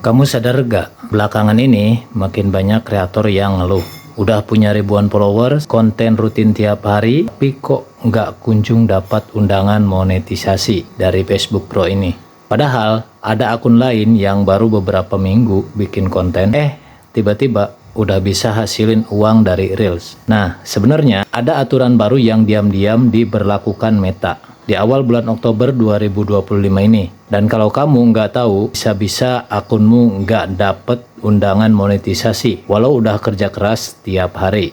Kamu sadar gak, belakangan ini makin banyak kreator yang ngeluh. Udah punya ribuan followers, konten rutin tiap hari, tapi kok nggak kunjung dapat undangan monetisasi dari Facebook Pro ini. Padahal ada akun lain yang baru beberapa minggu bikin konten, tiba-tiba udah bisa hasilin uang dari Reels. Nah, sebenarnya ada aturan baru yang diam-diam diberlakukan Meta di awal bulan Oktober 2025 ini. Dan kalau kamu nggak tahu, bisa-bisa akunmu nggak dapet undangan monetisasi walau udah kerja keras tiap hari.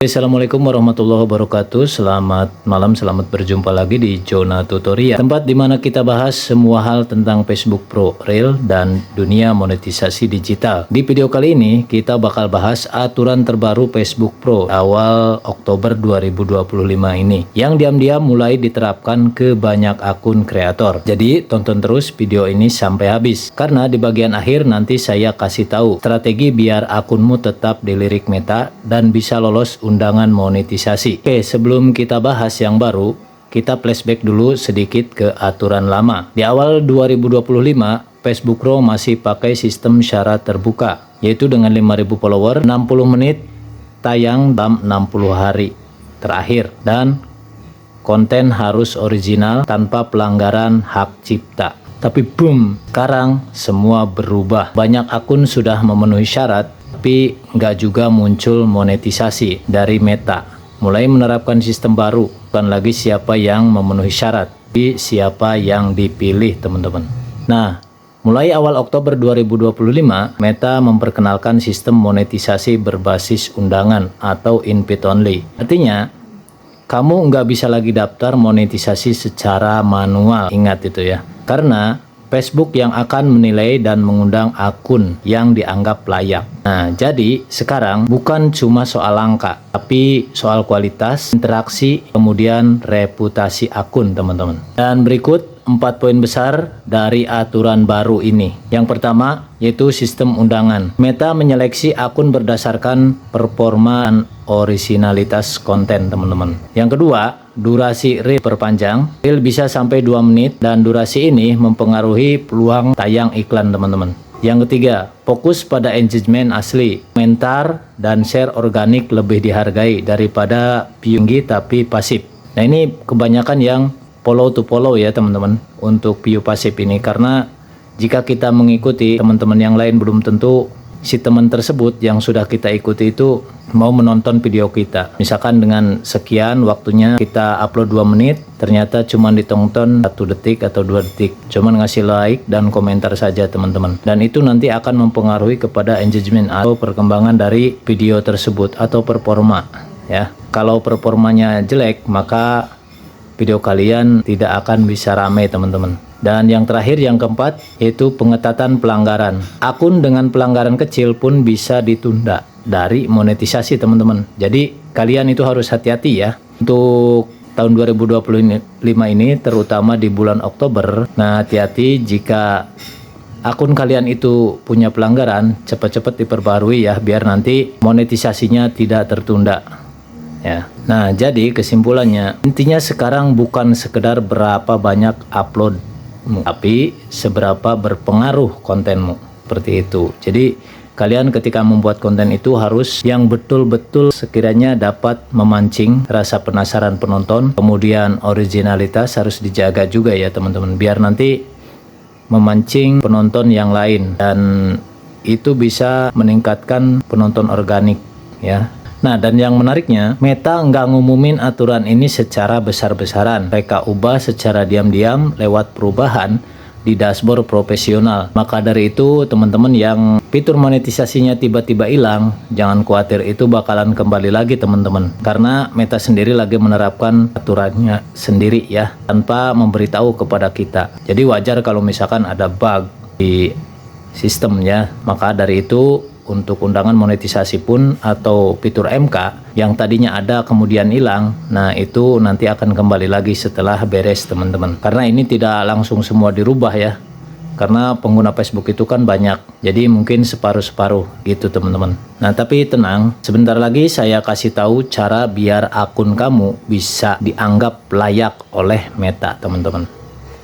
Assalamualaikum warahmatullahi wabarakatuh. Selamat malam, selamat berjumpa lagi di Jonah Tutorial, tempat dimana kita bahas semua hal tentang Facebook Pro, Reel, dan dunia monetisasi digital. Di video kali ini kita bakal bahas aturan terbaru Facebook Pro awal Oktober 2025 ini, yang diam-diam mulai diterapkan ke banyak akun kreator. Jadi tonton terus video ini sampai habis, karena di bagian akhir nanti saya kasih tahu strategi biar akunmu tetap dilirik Meta dan bisa lolos undangan monetisasi. Oke, sebelum kita bahas yang baru, kita flashback dulu sedikit ke aturan lama. Di awal 2025, Facebook Pro masih pakai sistem syarat terbuka, yaitu dengan 5.000 follower, 60 menit tayang dalam 60 hari terakhir, dan konten harus original tanpa pelanggaran hak cipta. Tapi boom, sekarang semua berubah. Banyak akun sudah memenuhi syarat, tapi nggak juga muncul monetisasi dari Meta. Mulai menerapkan sistem baru, bukan lagi siapa yang memenuhi syarat, tapi siapa yang dipilih, teman-teman. Nah, mulai awal Oktober 2025, Meta memperkenalkan sistem monetisasi berbasis undangan atau invite only. Artinya, kamu nggak bisa lagi daftar monetisasi secara manual. Ingat itu ya, karena Facebook yang akan menilai dan mengundang akun yang dianggap layak. Nah, jadi sekarang bukan cuma soal angka, tapi soal kualitas, interaksi, kemudian reputasi akun, teman-teman. Dan berikut 4 poin besar dari aturan baru ini. Yang pertama, yaitu sistem undangan. Meta menyeleksi akun berdasarkan performa dan originalitas konten, teman-teman. Yang kedua, durasi Reel perpanjang. Reel bisa sampai 2 menit dan durasi ini mempengaruhi peluang tayang iklan, teman-teman. Yang ketiga, fokus pada engagement asli. Komentar dan share organik lebih dihargai daripada view tinggi tapi pasif. Nah, ini kebanyakan yang follow to follow ya, teman-teman, untuk view pasif ini, karena jika kita mengikuti teman-teman yang lain, belum tentu si teman tersebut yang sudah kita ikuti itu mau menonton video kita. Misalkan dengan sekian waktunya kita upload 2 menit, ternyata cuma ditonton 1 detik atau 2 detik, cuman ngasih like dan komentar saja, teman-teman. Dan itu nanti akan mempengaruhi kepada engagement atau perkembangan dari video tersebut atau performa ya. Kalau performanya jelek, maka video kalian tidak akan bisa ramai, teman-teman. Dan yang terakhir, yang keempat, yaitu pengetatan pelanggaran. Akun dengan pelanggaran kecil pun bisa ditunda dari monetisasi, teman-teman. Jadi kalian itu harus hati-hati ya untuk tahun 2025 ini, terutama di bulan Oktober. Nah, hati-hati jika akun kalian itu punya pelanggaran, cepat-cepat diperbarui ya, biar nanti monetisasinya tidak tertunda ya. Nah, jadi kesimpulannya, intinya sekarang bukan sekedar berapa banyak upload, tapi seberapa berpengaruh kontenmu, seperti itu. Jadi kalian ketika membuat konten itu harus yang betul-betul sekiranya dapat memancing rasa penasaran penonton. Kemudian originalitas harus dijaga juga ya, teman-teman, biar nanti memancing penonton yang lain, dan itu bisa meningkatkan penonton organik ya. Nah, dan yang menariknya, Meta nggak ngumumin aturan ini secara besar-besaran. Mereka ubah secara diam-diam lewat perubahan di dashboard profesional. Maka dari itu, teman-teman yang fitur monetisasinya tiba-tiba hilang, jangan khawatir, itu bakalan kembali lagi, teman-teman. Karena Meta sendiri lagi menerapkan aturannya sendiri ya, tanpa memberitahu kepada kita. Jadi wajar kalau misalkan ada bug di sistemnya. Maka dari itu, untuk undangan monetisasi pun atau fitur MK yang tadinya ada kemudian hilang, nah itu nanti akan kembali lagi setelah beres, teman-teman. Karena ini tidak langsung semua dirubah ya, karena pengguna Facebook itu kan banyak, jadi mungkin separuh-separuh gitu teman-teman. Nah tapi tenang, sebentar lagi saya kasih tahu cara biar akun kamu bisa dianggap layak oleh Meta teman-teman.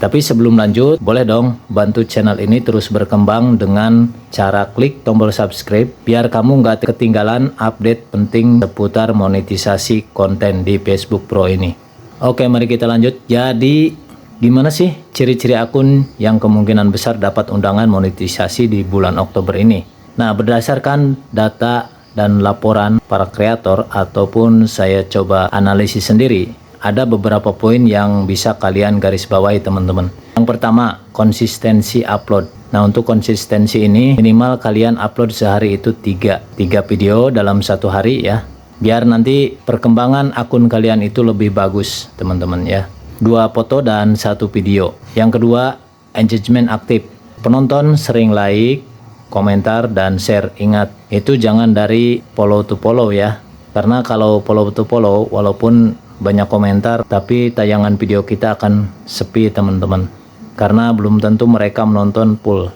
Tapi sebelum lanjut, boleh dong bantu channel ini terus berkembang dengan cara klik tombol subscribe biar kamu nggak ketinggalan update penting seputar monetisasi konten di Facebook Pro ini. Oke, mari kita lanjut. Jadi gimana sih ciri-ciri akun yang kemungkinan besar dapat undangan monetisasi di bulan Oktober ini? Nah, berdasarkan data dan laporan para kreator ataupun saya coba analisis sendiri, ada beberapa poin yang bisa kalian garis bawahi teman-teman. Yang pertama, konsistensi upload. Nah, untuk konsistensi ini minimal kalian upload sehari itu 3 video dalam satu hari ya. Biar nanti perkembangan akun kalian itu lebih bagus teman-teman ya. 2 foto dan 1 video. Yang kedua, engagement aktif. Penonton sering like, komentar, dan share. Ingat, itu jangan dari follow to follow ya. Karena kalau follow to follow, walaupun banyak komentar, tapi tayangan video kita akan sepi teman-teman. Karena belum tentu mereka menonton full.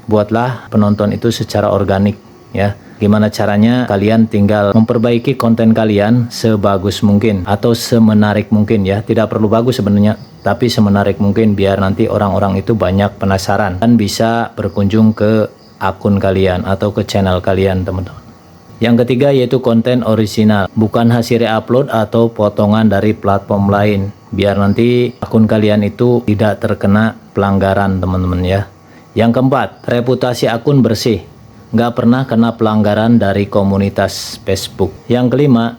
Buatlah penonton itu secara organik ya. Gimana caranya? Kalian tinggal memperbaiki konten kalian sebagus mungkin atau semenarik mungkin ya. Tidak perlu bagus sebenarnya, tapi semenarik mungkin biar nanti orang-orang itu banyak penasaran dan bisa berkunjung ke akun kalian atau ke channel kalian teman-teman. Yang ketiga yaitu konten original, bukan hasil re-upload atau potongan dari platform lain. Biar nanti akun kalian itu tidak terkena pelanggaran teman-teman ya. Yang keempat, reputasi akun bersih. Nggak pernah kena pelanggaran dari komunitas Facebook. Yang kelima,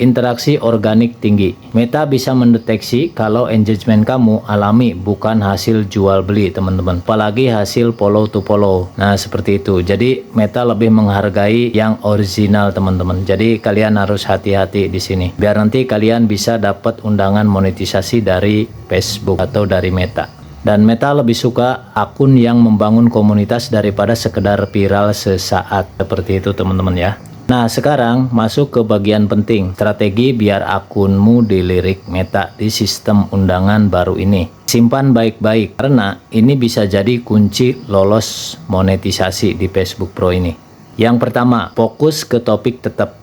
interaksi organik tinggi. Meta bisa mendeteksi kalau engagement kamu alami bukan hasil jual beli teman-teman. Apalagi hasil follow to follow. Nah seperti itu. Jadi Meta lebih menghargai yang original teman-teman. Jadi kalian harus hati-hati di sini. Biar nanti kalian bisa dapat undangan monetisasi dari Facebook atau dari Meta. Dan Meta lebih suka akun yang membangun komunitas daripada sekedar viral sesaat. Seperti itu teman-teman ya. Nah sekarang masuk ke bagian penting, strategi biar akunmu dilirik Meta di sistem undangan baru ini. Simpan baik-baik karena ini bisa jadi kunci lolos monetisasi di Facebook Pro ini. Yang pertama, fokus ke topik tetap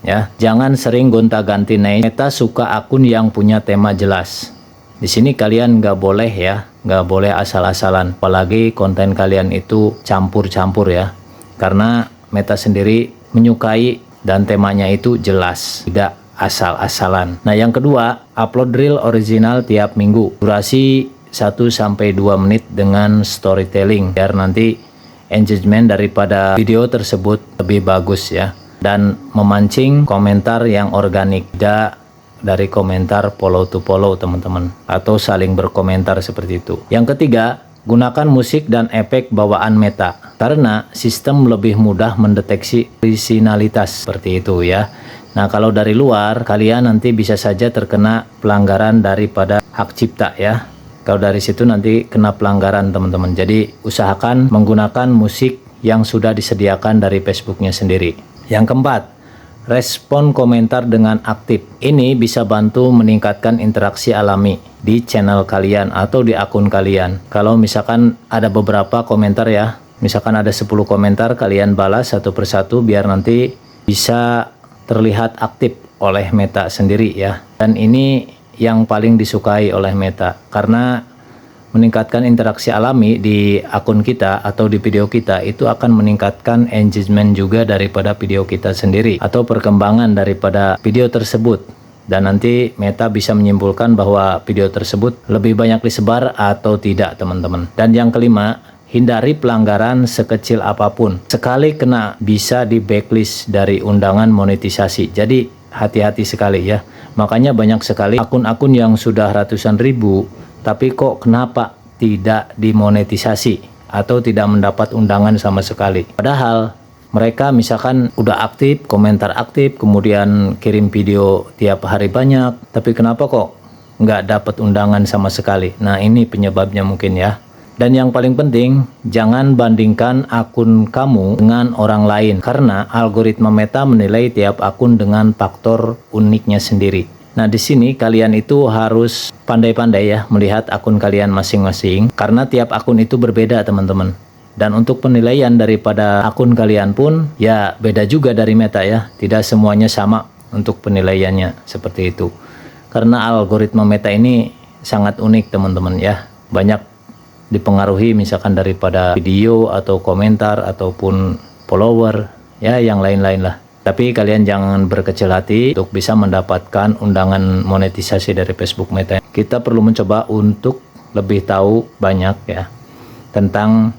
ya. Jangan sering gonta-ganti name. Meta suka akun yang punya tema jelas. Di sini kalian nggak boleh ya, nggak boleh asal-asalan. Apalagi konten kalian itu campur-campur ya. Karena Meta sendiri menyukai dan temanya itu jelas, tidak asal-asalan. Nah yang kedua, upload reel original tiap minggu. Durasi 1-2 menit dengan storytelling. Biar nanti engagement daripada video tersebut lebih bagus ya. Dan memancing komentar yang organik. Tidak dari komentar follow to follow teman-teman atau saling berkomentar seperti itu. Yang ketiga, gunakan musik dan efek bawaan Meta karena sistem lebih mudah mendeteksi originalitas seperti itu ya. Nah kalau dari luar kalian nanti bisa saja terkena pelanggaran daripada hak cipta ya. Kalau dari situ nanti kena pelanggaran teman-teman. Jadi usahakan menggunakan musik yang sudah disediakan dari Facebooknya sendiri. Yang keempat, respon komentar dengan aktif. Ini bisa bantu meningkatkan interaksi alami di channel kalian atau di akun kalian. Kalau misalkan ada beberapa komentar ya, misalkan ada 10 komentar, kalian balas satu persatu biar nanti bisa terlihat aktif oleh Meta sendiri ya. Dan ini yang paling disukai oleh Meta karena meningkatkan interaksi alami di akun kita atau di video kita itu akan meningkatkan engagement juga daripada video kita sendiri atau perkembangan daripada video tersebut. Dan nanti Meta bisa menyimpulkan bahwa video tersebut lebih banyak disebar atau tidak teman-teman. Dan yang kelima, hindari pelanggaran sekecil apapun. Sekali kena bisa di backlist dari undangan monetisasi. Jadi hati-hati sekali ya. Makanya banyak sekali akun-akun yang sudah ratusan ribu tapi kok kenapa tidak dimonetisasi atau tidak mendapat undangan sama sekali. Padahal mereka misalkan udah aktif, komentar aktif, kemudian kirim video tiap hari banyak, tapi kenapa kok nggak dapat undangan sama sekali? Nah ini penyebabnya mungkin ya. Dan yang paling penting, jangan bandingkan akun kamu dengan orang lain karena algoritma Meta menilai tiap akun dengan faktor uniknya sendiri. Nah, di sini kalian itu harus pandai-pandai ya melihat akun kalian masing-masing, karena tiap akun itu berbeda teman-teman. Dan untuk penilaian daripada akun kalian pun ya beda juga dari Meta ya, tidak semuanya sama untuk penilaiannya seperti itu. Karena algoritma Meta ini sangat unik teman-teman ya, banyak dipengaruhi misalkan daripada video atau komentar ataupun follower ya, yang lain-lain lah. Tapi kalian jangan berkecil hati untuk bisa mendapatkan undangan monetisasi dari Facebook Meta. Kita perlu mencoba untuk lebih tahu banyak ya tentang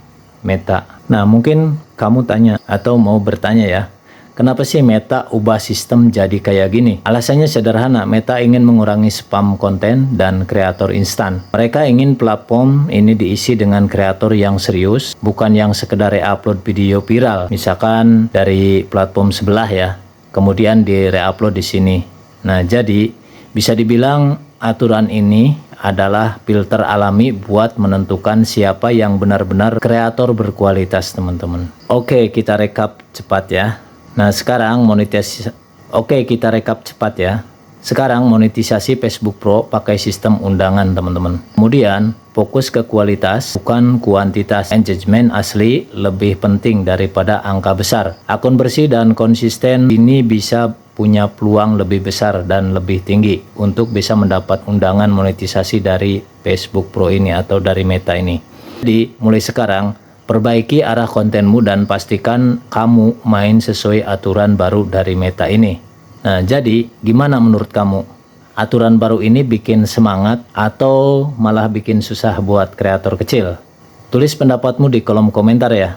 Meta. Nah, mungkin kamu tanya atau mau bertanya ya, kenapa sih Meta ubah sistem jadi kayak gini? Alasannya sederhana, Meta ingin mengurangi spam konten dan kreator instan. Mereka ingin platform ini diisi dengan kreator yang serius, bukan yang sekedar upload video viral, misalkan dari platform sebelah ya, kemudian di-reupload di sini. Nah, jadi bisa dibilang aturan ini adalah filter alami buat menentukan siapa yang benar-benar kreator berkualitas, teman-teman. Oke, kita rekap cepat ya. Nah, sekarang kita rekap cepat ya. Sekarang monetisasi Facebook Pro pakai sistem undangan, teman-teman. Kemudian fokus ke kualitas, bukan kuantitas. Engagement asli lebih penting daripada angka besar. Akun bersih dan konsisten ini bisa punya peluang lebih besar dan lebih tinggi untuk bisa mendapat undangan monetisasi dari Facebook Pro ini atau dari Meta ini. Jadi, mulai sekarang perbaiki arah kontenmu dan pastikan kamu main sesuai aturan baru dari Meta ini. Nah, jadi gimana menurut kamu? Aturan baru ini bikin semangat atau malah bikin susah buat kreator kecil? Tulis pendapatmu di kolom komentar ya.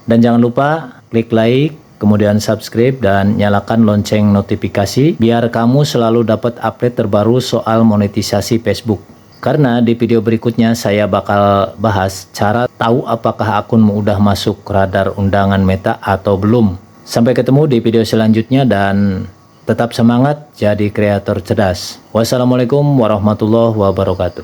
Dan jangan lupa klik like, kemudian subscribe dan nyalakan lonceng notifikasi biar kamu selalu dapat update terbaru soal monetisasi Facebook. Karena di video berikutnya saya bakal bahas cara tahu apakah akunmu udah masuk radar undangan Meta atau belum. Sampai ketemu di video selanjutnya dan tetap semangat jadi kreator cerdas. Wassalamualaikum warahmatullahi wabarakatuh.